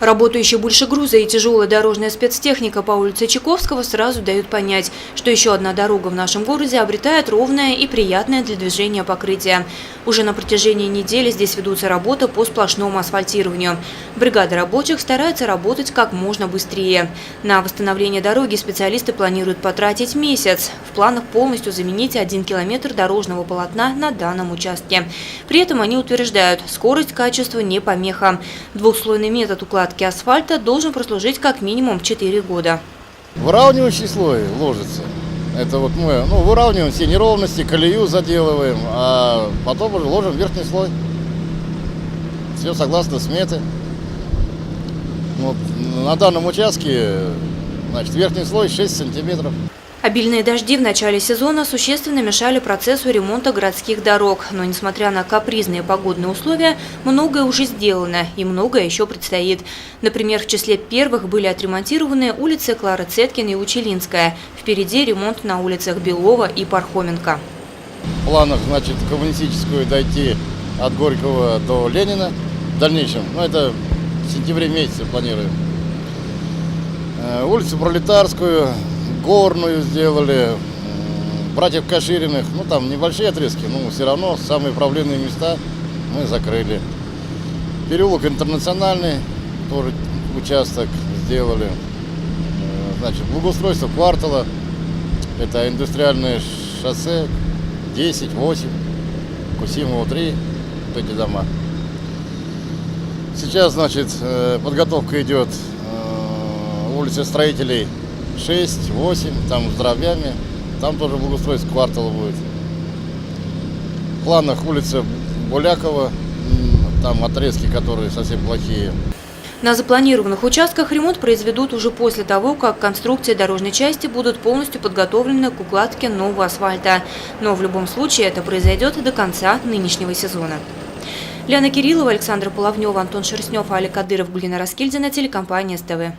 Работающие большегрузы и тяжелая дорожная спецтехника по улице Чайковского сразу дают понять, что еще одна дорога в нашем городе обретает ровное и приятное для движения покрытие. Уже на протяжении недели здесь ведутся работы по сплошному асфальтированию. Бригада рабочих старается работать как можно быстрее. На восстановление дороги специалисты планируют потратить месяц. В планах полностью заменить 1 километр дорожного полотна на данном участке. При этом они утверждают, скорость, качество не помеха. Двухслойный метод укладки асфальта должен прослужить как минимум 4 года. Выравнивающий слой ложится. Это вот мы выравниваем все неровности, колею заделываем, а потом уже ложим верхний слой. Все согласно сметы. Вот, на данном участке, значит, верхний слой 6 сантиметров. Обильные дожди в начале сезона существенно мешали процессу ремонта городских дорог. Но, несмотря на капризные погодные условия, многое уже сделано и многое еще предстоит. Например, в числе первых были отремонтированы улицы Клары Цеткин и Учелинская. Впереди ремонт на улицах Белова и Пархоменко. В планах, значит, коммунистическую дойти от Горького до Ленина в дальнейшем. Это в сентябре месяце планируем. Улицу Пролетарскую, Горную сделали, братьев Кашириных, там небольшие отрезки, но все равно самые проблемные места мы закрыли. Переулок Интернациональный, тоже участок сделали. Значит, благоустройство квартала, это индустриальное шоссе 10, 8, Кусимова 3, вот эти дома. Сейчас, значит, подготовка идет улицы Строителей 6, 8, там с дровями, там тоже благоустройство квартала будет. В планах улица Булякова, там отрезки, которые совсем плохие. На запланированных участках ремонт произведут уже после того, как конструкции дорожной части будут полностью подготовлены к укладке нового асфальта. Но в любом случае это произойдет до конца нынешнего сезона. Лена Кириллова, Александр Половнев, Антон Шерстнев, Алик Кадыров, Гулина Раскильдина, телекомпания СТВ.